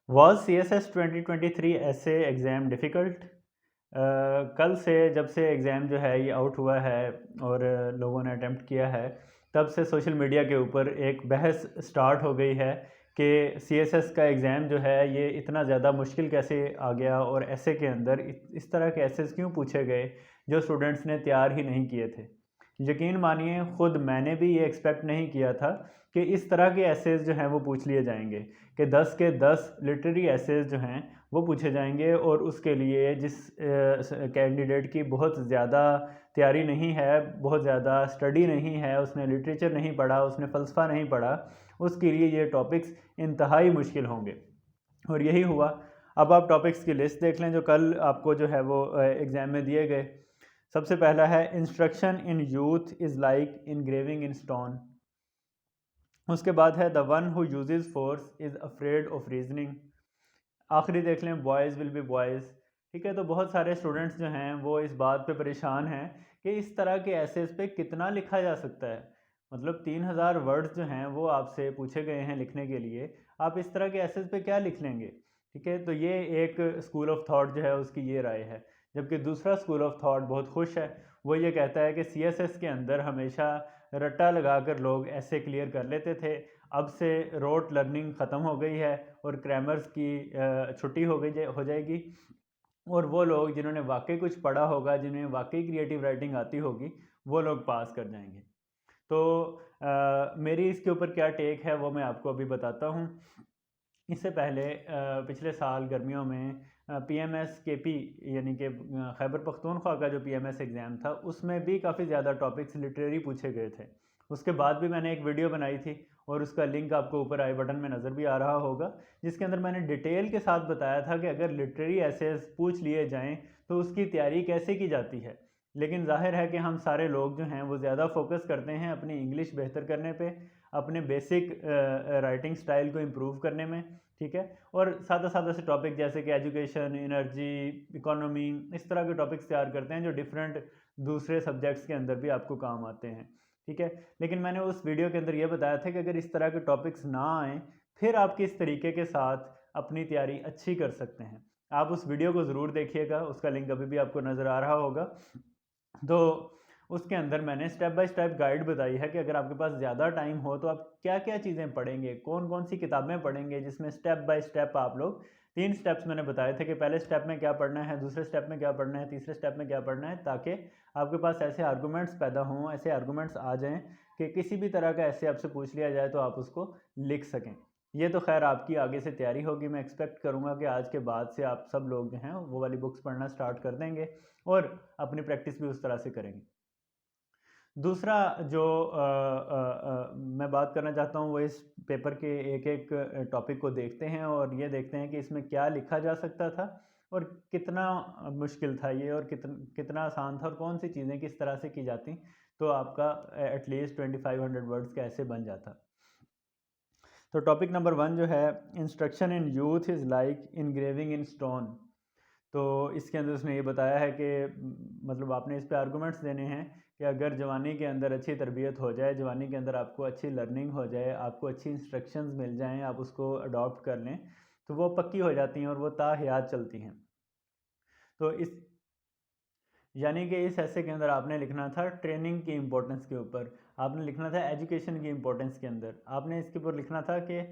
Was C S S 2023 ऐसे exam difficult? कल से जब से एग्ज़ाम जो है ये आउट हुआ है और लोगों ने अटेम्प्ट किया है, तब से सोशल मीडिया के ऊपर एक बहस स्टार्ट हो गई है कि सी एस एस का एग्ज़ाम जो है ये इतना ज़्यादा मुश्किल कैसे आ गया, और ऐसे के अंदर इस तरह के एसेस क्यों पूछे गए जो स्टूडेंट्स ने तैयार ही नहीं किए थे। यकीन मानिए, ख़ुद मैंने भी ये एक्सपेक्ट नहीं किया था कि इस तरह के एसेस जो हैं वो पूछ लिए जाएंगे, कि 10 के 10 लिटरेरी एसेस जो हैं वो पूछे जाएंगे, और उसके लिए जिस कैंडिडेट की बहुत ज़्यादा तैयारी नहीं है, बहुत ज़्यादा स्टडी नहीं है, उसने लिटरेचर नहीं पढ़ा, उसने फ़लसफ़ा नहीं पढ़ा, उसके लिए ये टॉपिक्स इंतहाई मुश्किल होंगे। और यही हुआ। अब आप टॉपिक्स की लिस्ट देख लें जो कल आपको जो है वो एग्ज़ाम में दिए गए। सबसे पहला है instruction in youth is like engraving in stone. उसके बाद है the one who uses force is afraid of reasoning. आखिरी देख लें, बॉयज़ विल बी बॉयज़। ठीक है, तो बहुत सारे स्टूडेंट्स जो हैं वो इस बात पे परेशान हैं कि इस तरह के एसेस पे कितना लिखा जा सकता है। मतलब 3000 वर्ड्स जो हैं वो आपसे पूछे गए हैं लिखने के लिए, आप इस तरह के एसेस पे क्या लिख लेंगे। ठीक है, तो ये एक स्कूल ऑफ थॉट जो है उसकी ये राय है। जबकि दूसरा स्कूल ऑफ थॉट बहुत खुश है। वो ये कहता है कि सीएसएस के अंदर हमेशा रट्टा लगाकर लोग ऐसे क्लियर कर लेते थे, अब से रोट लर्निंग ख़त्म हो गई है और क्रैमर्स की छुट्टी हो जाएगी, और वो लोग जिन्होंने वाकई कुछ पढ़ा होगा, जिन्हें वाकई क्रिएटिव राइटिंग आती होगी, वो लोग पास कर जाएंगे। तो मेरी इसके ऊपर क्या टेक है वो मैं आपको अभी बताता हूँ। इससे पहले पिछले साल गर्मियों में पीएमएस के पी यानी कि खैबर पख्तूनख्वा का जो पीएमएस एग्ज़ाम था, उसमें भी काफ़ी ज़्यादा टॉपिक्स लिटरेरी पूछे गए थे। उसके बाद भी मैंने एक वीडियो बनाई थी, और उसका लिंक आपको ऊपर आई बटन में नज़र भी आ रहा होगा, जिसके अंदर मैंने डिटेल के साथ बताया था कि अगर लिटरेरी एसेस पूछ लिए जाएं तो उसकी तैयारी कैसे की जाती है। लेकिन जाहिर है कि हम सारे लोग जो हैं वो ज़्यादा फोकस करते हैं अपनी इंग्लिश बेहतर करने पे, अपने बेसिक राइटिंग स्टाइल को इम्प्रूव करने में। ठीक है, और सादा सादा से टॉपिक जैसे कि एजुकेशन, एनर्जी, इकोनॉमी, इस तरह के टॉपिक्स तैयार करते हैं जो डिफरेंट दूसरे सब्जेक्ट्स के अंदर भी आपको काम आते हैं। ठीक है, लेकिन मैंने उस वीडियो के अंदर ये बताया था कि अगर इस तरह के टॉपिक्स ना आएँ, फिर आप किस तरीके के साथ अपनी तैयारी अच्छी कर सकते हैं। आप उस वीडियो को ज़रूर देखिएगा, उसका लिंक अभी भी आपको नज़र आ रहा होगा। तो उसके अंदर मैंने स्टेप बाय स्टेप गाइड बताई है कि अगर आपके पास ज़्यादा टाइम हो तो आप क्या-क्या चीज़ें पढ़ेंगे, कौन-कौन सी किताबें पढ़ेंगे, जिसमें स्टेप बाय स्टेप आप लोग 3 स्टेप्स मैंने बताए थे कि पहले स्टेप में क्या पढ़ना है, दूसरे स्टेप में क्या पढ़ना है, तीसरे स्टेप में क्या पढ़ना है, ताकि आपके पास ऐसे आर्गुमेंट्स पैदा हों, ऐसे आर्गुमेंट्स आ जाएँ कि किसी भी तरह का ऐसे आपसे पूछ लिया जाए तो आप उसको लिख सकें। ये तो खैर आपकी आगे से तैयारी होगी। मैं एक्सपेक्ट करूँगा कि आज के बाद से आप सब लोग जो हैं वो वाली बुक्स पढ़ना स्टार्ट कर देंगे और अपनी प्रैक्टिस भी उस तरह से करेंगे। दूसरा जो मैं बात करना चाहता हूँ वो इस पेपर के एक-एक टॉपिक को देखते हैं और ये देखते हैं कि इसमें क्या लिखा जा सकता था और कितना मुश्किल था ये, और कितना आसान था, और कौन सी चीज़ें किस तरह से की जाती तो आपका एटलीस्ट 2500 वर्ड्स का ऐसे बन जाता। तो टॉपिक नंबर 1 जो है, instruction in youth is like engraving in stone. तो इसके अंदर उसने ये बताया है कि मतलब आपने इस पे आर्गूमेंट्स देने हैं कि अगर जवानी के अंदर अच्छी तरबियत हो जाए, जवानी के अंदर आपको अच्छी लर्निंग हो जाए, आपको अच्छी इंस्ट्रक्शंस मिल जाएं, आप उसको अडॉप्ट कर लें, तो वो पक्की हो जाती हैं और वो ताहयात चलती हैं। तो इस यानी कि इस ऐसे के अंदर आपने लिखना था ट्रेनिंग की इम्पोर्टेंस के ऊपर, आपने लिखना था एजुकेशन की इम्पोर्टेंस के अंदर, आपने इसके ऊपर लिखना था कि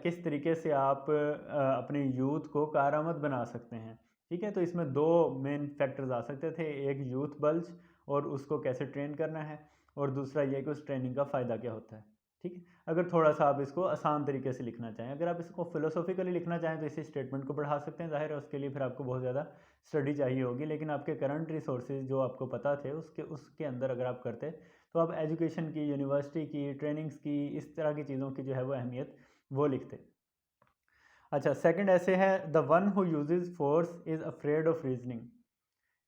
किस तरीके से आप अपने यूथ को कारआमद बना सकते हैं। ठीक है, तो इसमें दो मेन फैक्टर्स आ सकते थे, एक यूथ बल्ज और उसको कैसे ट्रेन करना है, और दूसरा ये कि उस ट्रेनिंग का फ़ायदा क्या होता है। ठीक है, अगर थोड़ा सा आप इसको आसान तरीके से लिखना चाहें, अगर आप इसको फिलोसॉफिकली लिखना चाहें तो इसी स्टेटमेंट को बढ़ा सकते हैं, ज़ाहिर है उसके लिए फिर आपको बहुत ज़्यादा स्टडी चाहिए होगी, लेकिन आपके करंट रिसोर्सेज जो आपको पता थे उसके उसके अंदर अगर आप करते तो आप एजुकेशन की, यूनिवर्सिटी की, ट्रेनिंग्स की, इस तरह की चीज़ों की जो है वो अहमियत वो लिखते। अच्छा, सेकंड ऐसे है the one who uses force is afraid of reasoning.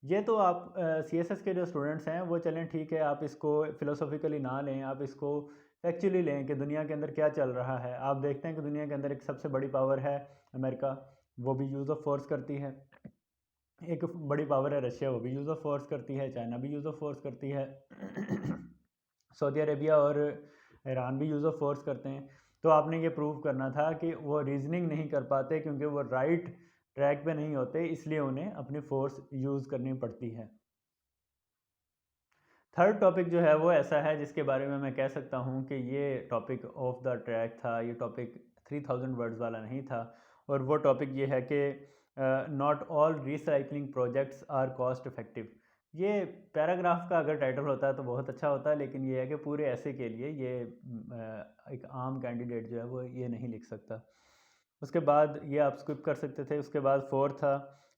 ये तो आप सी एस एस के जो स्टूडेंट्स हैं वो चलें ठीक है, आप इसको फ़िलोसॉफ़िकली ना लें, आप इसको फैक्चुअली लें कि दुनिया के अंदर क्या चल रहा है। आप देखते हैं कि दुनिया के अंदर एक सबसे बड़ी पावर है अमेरिका, वो भी यूज़ ऑफ फोर्स करती है। एक बड़ी पावर है रशिया, वो भी यूज़ ऑफ फोर्स करती है, चाइना भी यूज़ ऑफ फोर्स करती है, सऊदी अरेबिया और ईरान भी यूज़ ऑफ फोर्स करते हैं। तो आपने ये प्रूव करना था कि वो रीजनिंग नहीं कर पाते क्योंकि वो राइट ट्रैक पे नहीं होते, इसलिए उन्हें अपनी फोर्स यूज़ करनी पड़ती है। थर्ड टॉपिक जो है वो ऐसा है जिसके बारे में मैं कह सकता हूँ कि ये टॉपिक ऑफ द ट्रैक था, ये टॉपिक 3000 वर्ड्स वाला नहीं था। और वो टॉपिक ये है कि not all recycling projects are cost effective. ये पैराग्राफ का अगर टाइटल होता है तो बहुत अच्छा होता है, लेकिन ये है कि पूरे ऐसे के लिए ये एक आम कैंडिडेट जो है वो ये नहीं लिख सकता। उसके बाद ये आप स्किप कर सकते थे। उसके बाद फोर्थ था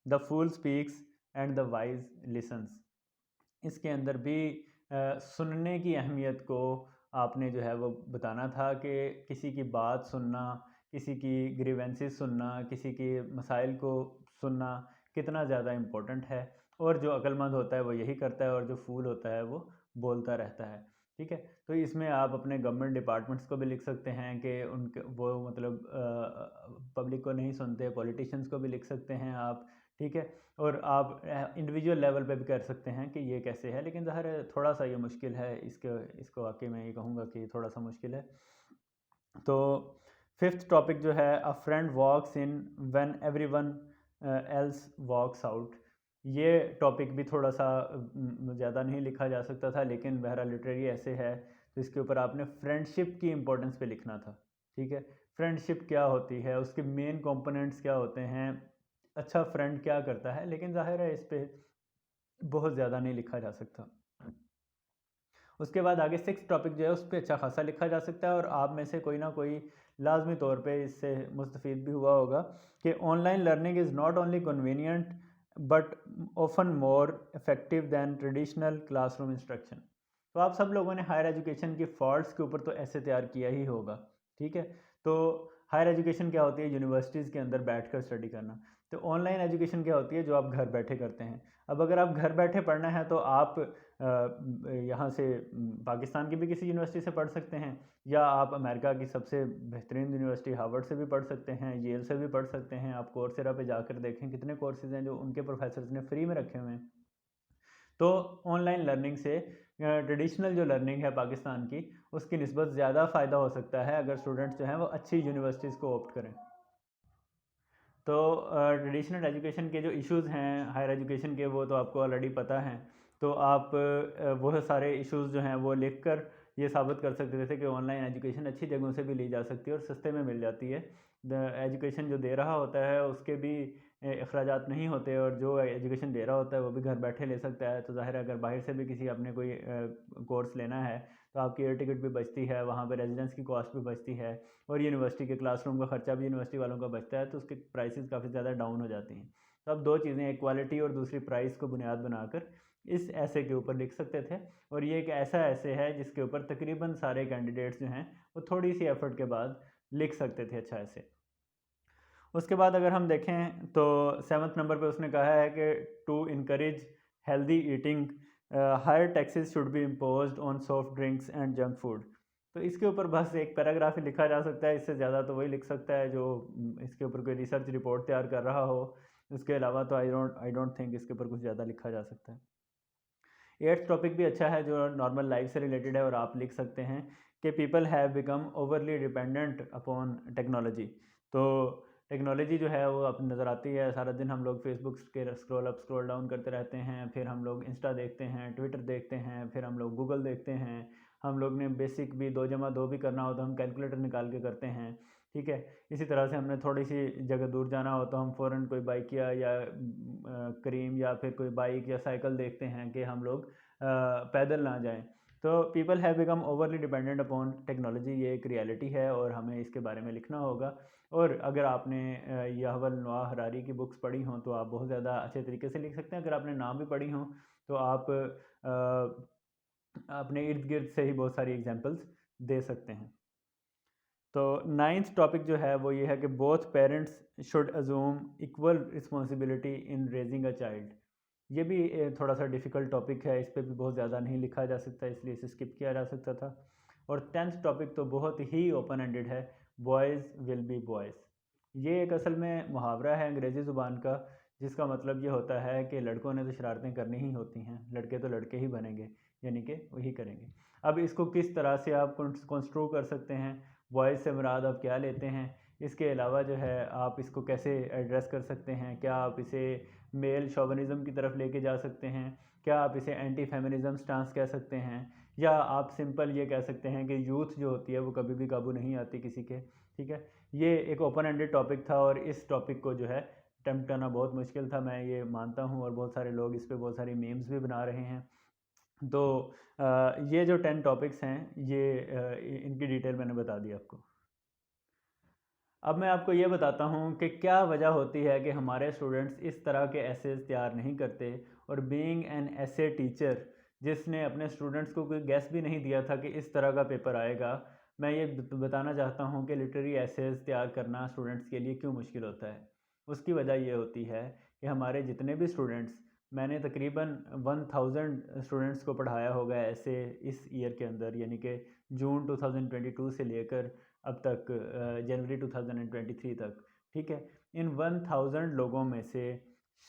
the fool speaks and the wise listens. इसके अंदर भी सुनने की अहमियत को आपने जो है वो बताना था कि किसी की बात सुनना, किसी की ग्रीवेंसेस सुनना, किसी के मसाइल को सुनना कितना ज़्यादा इम्पोर्टेंट है। और जो अक्लमंद होता है वो यही करता है, और जो फूल होता है वो बोलता रहता है। ठीक है, तो इसमें आप अपने गवर्नमेंट डिपार्टमेंट्स को भी लिख सकते हैं कि उनके वो मतलब पब्लिक को नहीं सुनते, पॉलिटिशियंस को भी लिख सकते हैं आप। ठीक है, और आप इंडिविजुअल लेवल पे भी कर सकते हैं कि ये कैसे है, लेकिन ज़ाहिर है थोड़ा सा ये मुश्किल है, इसको वाकई मैं ये कहूँगा कि थोड़ा सा मुश्किल है। तो फिफ्थ टॉपिक जो है a friend walks in when everyone else walks out. ये टॉपिक भी थोड़ा सा ज़्यादा नहीं लिखा जा सकता था, लेकिन बहरहाल लिटरेरी ऐसे है तो इसके ऊपर आपने फ्रेंडशिप की इम्पोर्टेंस पे लिखना था। ठीक है, फ्रेंडशिप क्या होती है, उसके मेन कंपोनेंट्स क्या होते हैं, अच्छा फ्रेंड क्या करता है, लेकिन ज़ाहिर है इस पे बहुत ज़्यादा नहीं लिखा जा सकता। उसके बाद आगे सिक्स टॉपिक जो है उस पर अच्छा खासा लिखा जा सकता है, और आप में से कोई ना कोई लाजमी तौर पे इससे मुस्तफ़ीद भी हुआ होगा कि online learning is not only convenient but often more effective than traditional classroom instruction. तो आप सब लोगों ने हायर एजुकेशन के फॉल्ट्स के ऊपर तो ऐसे तैयार किया ही होगा। ठीक है, तो हायर एजुकेशन क्या होती है, यूनिवर्सिटीज़ के अंदर बैठ कर स्टडी करना। तो ऑनलाइन एजुकेशन क्या होती है, जो आप घर बैठे करते हैं। अब अगर आप घर बैठे पढ़ना है तो आप यहाँ से पाकिस्तान की भी किसी यूनिवर्सिटी से पढ़ सकते हैं, या आप अमेरिका की सबसे बेहतरीन यूनिवर्सिटी हार्वर्ड से भी पढ़ सकते हैं, येल से भी पढ़ सकते हैं। आप कोर्सेरा पे जाकर देखें कितने कोर्सेज हैं जो उनके प्रोफेसर्स ने फ्री में रखे हुए हैं। तो ऑनलाइन लर्निंग से ट्रेडिशनल जो लर्निंग है पाकिस्तान की, उसकी निस्बत ज़्यादा फ़ायदा हो सकता है अगर स्टूडेंट्स जो हैं वो अच्छी यूनिवर्सिटीज़ को ऑप्ट करें। तो ट्रेडिशनल एजुकेशन के जो इश्यूज़ हैं हायर एजुकेशन के, वो तो आपको ऑलरेडी पता हैं। तो आप वो सारे इश्यूज़ जो हैं वो लिख कर ये साबित कर सकते थे कि ऑनलाइन एजुकेशन अच्छी जगहों से भी ली जा सकती है और सस्ते में मिल जाती है। एजुकेशन जो दे रहा होता है उसके भी अखराजात नहीं होते, और जो एजुकेशन दे रहा होता है वो भी घर बैठे ले सकता है। तो ज़ाहिर है अगर बाहर से भी किसी आपने कोई कोर्स लेना है तो आपकी एयर टिकट भी बचती है, वहाँ पर रेजिडेंस की कॉस्ट भी बचती है, और यूनिवर्सिटी के क्लासरूम का खर्चा भी यूनिवर्सिटी वालों का बचता है, तो उसके प्राइसेस काफ़ी ज़्यादा डाउन हो जाती हैं। तो अब दो चीज़ें, एक क्वालिटी और दूसरी प्राइस को बुनियाद बनाकर इस ऐसे के ऊपर लिख सकते थे। और ये एक ऐसा ऐसे है जिसके ऊपर तकरीबन सारे कैंडिडेट्स जो हैं वो थोड़ी सी एफर्ट के बाद लिख सकते थे अच्छा ऐसे। उसके बाद अगर हम देखें तो सेवन्थ नंबर पे उसने कहा है कि to encourage healthy eating higher taxes should be imposed on soft drinks and junk food. तो इसके ऊपर बस एक पैराग्राफ ही लिखा जा सकता है, इससे ज़्यादा तो वही लिख सकता है जो इसके ऊपर कोई रिसर्च रिपोर्ट तैयार कर रहा हो। उसके अलावा तो आई डोंट थिंक इसके ऊपर कुछ ज़्यादा लिखा जा सकता है। एट्थ टॉपिक भी अच्छा है जो नॉर्मल लाइफ से रिलेटेड है, और आप लिख सकते हैं कि people have become overly dependent upon technology. तो टेक्नोलॉजी जो है वो अब नज़र आती है, सारा दिन हम लोग फेसबुक के स्क्रॉल अप स्क्रॉल डाउन करते रहते हैं, फिर हम लोग इंस्टा देखते हैं, ट्विटर देखते हैं, फिर हम लोग गूगल देखते हैं। हम लोग ने बेसिक भी 2 + 2 भी करना हो तो हम कैलकुलेटर निकाल के करते हैं। ठीक है, इसी तरह से हमने थोड़ी सी जगह दूर जाना हो तो हम फ़ौरन कोई बाइक या करीम या फिर कोई बाइक या साइकिल देखते हैं कि हम लोग पैदल ना जाएं। तो people have become overly dependent upon technology, ये एक रियलिटी है और हमें इसके बारे में लिखना होगा। और अगर आपने युवल नोआ हरारी की बुक्स पढ़ी हों तो आप बहुत ज़्यादा अच्छे तरीके से लिख सकते हैं। अगर आपने नाम भी पढ़ी हों तो आप अपने इर्द गिर्द से ही बहुत सारी एग्जांपल्स दे सकते हैं। तो नाइन्थ टॉपिक जो है वो ये है कि both parents should assume equal responsibility in raising a child. ये भी थोड़ा सा डिफ़िकल्ट टॉपिक है, इस पर भी बहुत ज़्यादा नहीं लिखा जा सकता, इसलिए इसे स्किप किया जा सकता था। और टेंथ टॉपिक तो बहुत ही ओपन एंडेड है, बॉयज़ विल बी बॉयज़। ये एक असल में मुहावरा है अंग्रेज़ी ज़ुबान का, जिसका मतलब ये होता है कि लड़कों ने तो शरारतें करनी ही होती हैं, लड़के तो लड़के ही बनेंगे, यानी कि वही करेंगे। अब इसको किस तरह से आप कंस्ट्रू कर सकते हैं वॉइस से मुराद आप क्या लेते हैं, इसके अलावा जो है आप इसको कैसे एड्रेस कर सकते हैं, क्या आप इसे मेल शोविनिज़्म की तरफ लेके जा सकते हैं, क्या आप इसे एंटी फेमिनिज़म स्टांस कह सकते हैं, या आप सिंपल ये कह सकते हैं कि यूथ जो होती है वो कभी भी काबू नहीं आती किसी के। ठीक है, ये एक ओपन एंडेड टॉपिक था और इस टॉपिक को जो है अटेम्प्ट करना बहुत मुश्किल था, मैं ये मानता हूँ, और बहुत सारे लोग इस पे बहुत सारी मीम्स भी बना रहे हैं। तो ये जो 10 टॉपिक्स हैं ये इनकी डिटेल मैंने बता दी आपको। अब मैं आपको ये बताता हूँ कि क्या वजह होती है कि हमारे स्टूडेंट्स इस तरह के एसेज तैयार नहीं करते, और बीइंग एन एसे टीचर जिसने अपने स्टूडेंट्स को कोई गेस भी नहीं दिया था कि इस तरह का पेपर आएगा, मैं ये बताना चाहता हूँ कि लिटरेरी एसेज तैयार करना स्टूडेंट्स के लिए क्यों मुश्किल होता है। उसकी वजह ये होती है कि हमारे जितने भी स्टूडेंट्स, मैंने तकरीबन 1000 स्टूडेंट्स को पढ़ाया होगा ऐसे इस ईयर के अंदर, यानी कि जून 2022 से लेकर अब तक जनवरी 2023 तक। ठीक है, इन 1000 लोगों में से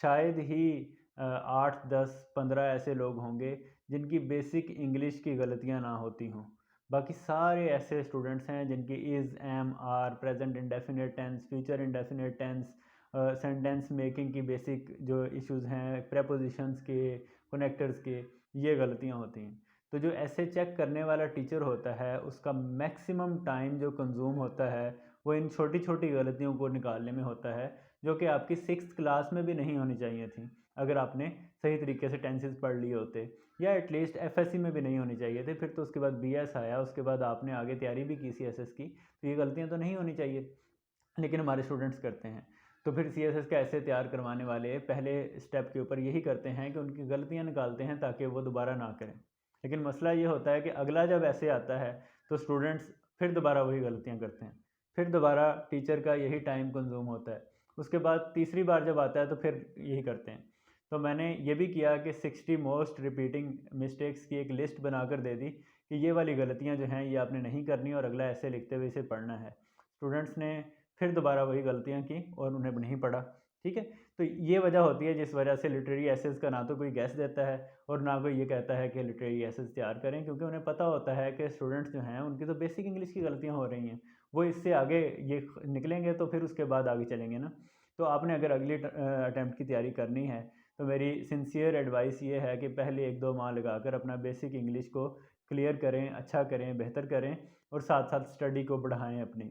शायद ही 8, 10, 15 ऐसे लोग होंगे जिनकी बेसिक इंग्लिश की गलतियां ना होती हों। बाकी सारे ऐसे स्टूडेंट्स हैं जिनकी is, am, are, present indefinite tense, future indefinite tense, sentence making की बेसिक जो इश्यूज़ हैं, प्रेपोजिशंस के, कनेक्टर्स के, ये गलतियाँ होती हैं। तो जो ऐसे चेक करने वाला टीचर होता है उसका मैक्सिमम टाइम जो कंज्यूम होता है वो इन छोटी छोटी गलतियों को निकालने में होता है, जो कि आपकी 6th क्लास में भी नहीं होनी चाहिए थी अगर आपने सही तरीके से टेंसेस पढ़ लिए होते, या एटलीस्ट एफएससी में भी नहीं होनी चाहिए थे। फिर तो उसके बाद बीएस आया, उसके बाद आपने आगे तैयारी भी की सीएसएस की, तो ये गलतियाँ तो नहीं होनी चाहिए, लेकिन हमारे स्टूडेंट्स करते हैं। तो फिर सीएसएस का ऐसे तैयार करवाने वाले पहले स्टेप के ऊपर यही करते हैं कि उनकी गलतियाँ निकालते हैं ताकि वो दोबारा ना करें। लेकिन मसला ये होता है कि अगला जब ऐसे आता है तो स्टूडेंट्स फिर दोबारा वही गलतियाँ करते हैं, फिर दोबारा टीचर का यही टाइम कंज्यूम होता है, उसके बाद तीसरी बार जब आता है तो फिर यही करते हैं। तो मैंने ये भी किया कि 60 मोस्ट रिपीटिंग मिस्टेक्स की एक लिस्ट बनाकर दे दी कि ये वाली गलतियाँ जो हैं ये आपने नहीं करनी और अगला ऐसे लिखते हुए इसे पढ़ना है। स्टूडेंट्स ने फिर दोबारा वही गलतियाँ की और उन्हें नहीं पढ़ा। ठीक है, तो ये वजह होती है जिस वजह से लिटरेरी एसेस का ना तो कोई गैस देता है और ना कोई ये कहता है कि लिटरेरी एसेस तैयार करें, क्योंकि उन्हें पता होता है कि स्टूडेंट्स जो हैं उनकी तो बेसिक इंग्लिश की गलतियाँ हो रही हैं, वो इससे आगे ये निकलेंगे तो फिर उसके बाद आगे चलेंगे ना। तो आपने अगर अगली अटैम्प्ट की तैयारी करनी है तो मेरी सिंसियर एडवाइस ये है कि पहले 1-2 माह लगाकर अपना बेसिक इंग्लिश को क्लियर करें, अच्छा करें, बेहतर करें, और साथ साथ स्टडी को बढ़ाएं। अपनी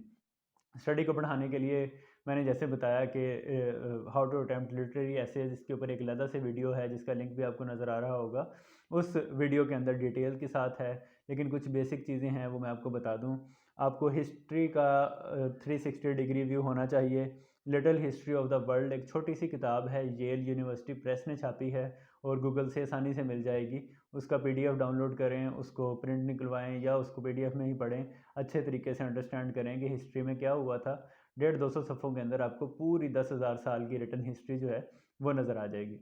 स्टडी को बढ़ाने के लिए मैंने जैसे बताया कि how to attempt literary essays, इसके ऊपर एक अलग से वीडियो है जिसका लिंक भी आपको नज़र आ रहा होगा। उस वीडियो के अंदर डिटेल के साथ है, लेकिन कुछ बेसिक चीज़ें हैं वो मैं आपको बता दूं। आपको हिस्ट्री का 360 डिग्री व्यू होना चाहिए। Little history of the world एक छोटी सी किताब है, येल यूनिवर्सिटी प्रेस ने छापी है और गूगल से आसानी से मिल जाएगी। उसका पीडीएफ डाउनलोड करें, उसको प्रिंट निकलवाएं या उसको पीडीएफ में ही पढ़ें, अच्छे तरीके से अंडरस्टैंड करें कि हिस्ट्री में क्या हुआ था। 150-200 सफ़ों के अंदर आपको पूरी 10,000 साल की रिटन हिस्ट्री जो है वो नज़र आ जाएगी।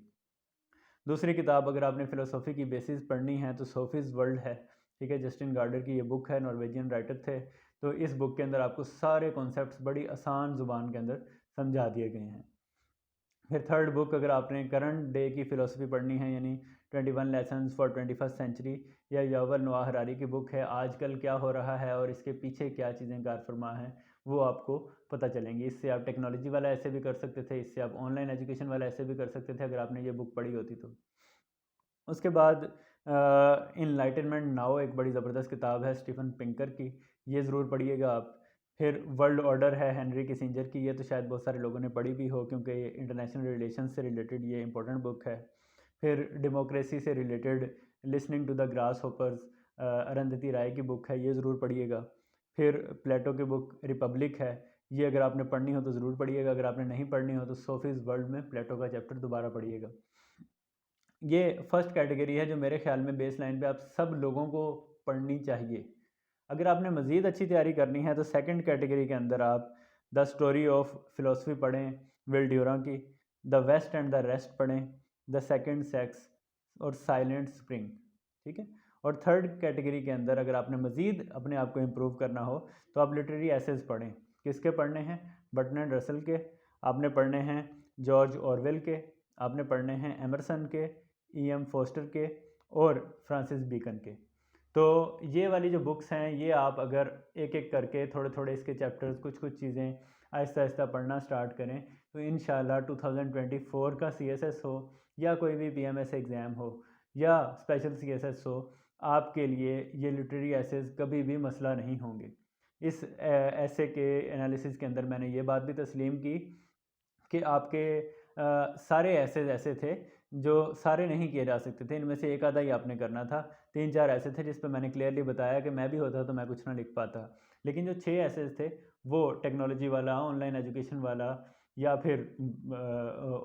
दूसरी किताब अगर आपने फ़िलोसॉफ़ी की बेसिस पढ़नी है तो सोफीज़ वर्ल्ड है। ठीक है, जस्टिन गार्डर की ये बुक है, नॉर्वेजियन राइटर थे। तो इस बुक के अंदर आपको सारे कॉन्सेप्ट्स बड़ी आसान ज़ुबान के अंदर समझा दिए गए हैं। फिर थर्ड बुक अगर आपने करंट डे की फ़िलोसफी पढ़नी है, यानी 21 लेसन्स फॉर 21st सेंचुरी, या युवल नोआ हरारी की बुक है, आजकल क्या हो रहा है और इसके पीछे क्या चीज़ें कार फरमा हैं, वो आपको पता चलेंगी। इससे आप टेक्नोलॉजी वाला ऐसे भी कर सकते थे, इससे आप ऑनलाइन एजुकेशन वाला ऐसे भी कर सकते थे अगर आपने ये बुक पढ़ी होती तो। उसके बाद इनलाइटनमेंट नाउ एक बड़ी ज़बरदस्त किताब है स्टीफन पिंकर की, ये ज़रूर पढ़िएगा आप। फिर वर्ल्ड ऑर्डर है हेनरी किसिंजर की, ये तो शायद बहुत सारे लोगों ने पढ़ी भी हो क्योंकि ये इंटरनेशनल रिलेशन से रिलेटेड ये इंपॉर्टेंट बुक है। फिर डेमोक्रेसी से related listening to the grasshoppers, Arundhati Roy की बुक है, ये ज़रूर पढ़िएगा। फिर प्लेटो की बुक रिपब्लिक है, ये अगर आपने पढ़नी हो तो ज़रूर पढ़िएगा, अगर आपने नहीं पढ़नी हो तो सोफीज़ वर्ल्ड में प्लेटो का चैप्टर दोबारा पढ़िएगा। ये फर्स्ट कैटेगरी है जो मेरे ख्याल में बेस लाइन पे आप सब लोगों को पढ़नी चाहिए। अगर आपने मज़ीद अच्छी तैयारी करनी है तो सेकंड कैटेगरी के अंदर आप द स्टोरी ऑफ फ़िलोसफी पढ़ें, विल ड्यूरा की, the west and the rest पढ़ें, द सेकंड सेक्स और साइलेंट स्प्रिंग। ठीक है, और थर्ड कैटेगरी के अंदर अगर आपने मज़ीद अपने आप को इम्प्रूव करना हो तो आप लिटरेरी एसेज पढ़ें। किसके पढ़ने हैं? बर्ट्रैंड रसल के, आपने पढ़ने हैं जॉर्ज ऑरवेल के, आपने पढ़ने हैं एमरसन के, ई एम फोस्टर के और फ्रांसिस बेकन के। तो ये वाली जो बुक्स हैं ये आप अगर एक एक करके थोड़े थोड़े इसके चैप्टर्स कुछ कुछ चीज़ें आहिस्ता आहिस्ता पढ़ना स्टार्ट करें तो इंशाल्लाह 2024 का CSS हो या कोई भी PMS एग्ज़ाम हो या स्पेशल CSS हो, आपके लिए ये लिटरेरी एसेस कभी भी मसला नहीं होंगे। इस ऐसे के एनालिसिस के अंदर मैंने ये बात भी तस्लीम की कि आपके सारे ऐसे ऐसे थे जो सारे नहीं किए जा सकते थे, इनमें से एक आधा ही आपने करना था। 3-4 ऐसे थे जिस पे मैंने क्लियरली बताया कि मैं भी होता तो मैं कुछ ना लिख पाता। लेकिन जो 6 ऐसे थे वो टेक्नोलॉजी वाला, ऑनलाइन एजुकेशन वाला या फिर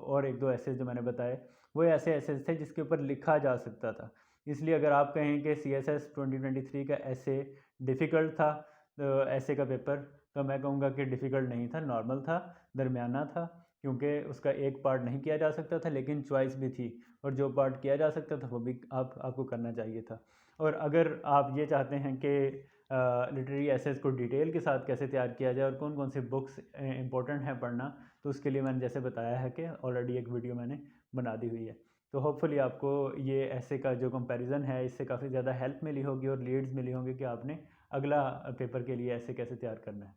और 1-2 ऐसे जो मैंने बताए वो ऐसे ऐसे थे जिसके ऊपर लिखा जा सकता था। इसलिए अगर आप कहें कि CSS 2023 का ऐसे डिफ़िकल्ट था, ऐसे का पेपर, तो मैं कहूँगा कि डिफ़िकल्ट नहीं था, नॉर्मल था, दरमियाना था, क्योंकि उसका एक पार्ट नहीं किया जा सकता था लेकिन चॉइस भी थी और जो पार्ट किया जा सकता था वो भी आपको करना चाहिए था। और अगर आप ये चाहते हैं कि लिटरेरी एसेस को डिटेल के साथ कैसे तैयार किया जाए और कौन कौन सी बुक्स इंपॉर्टेंट हैं पढ़ना, तो उसके लिए मैंने जैसे बताया है कि ऑलरेडी एक वीडियो मैंने बना दी हुई है। तो होपफुली आपको ये ऐसे का जो कंपैरिजन है इससे काफ़ी ज़्यादा हेल्प मिली होगी और लीड्स मिली होंगी कि आपने अगला पेपर के लिए ऐसे कैसे तैयार करना है।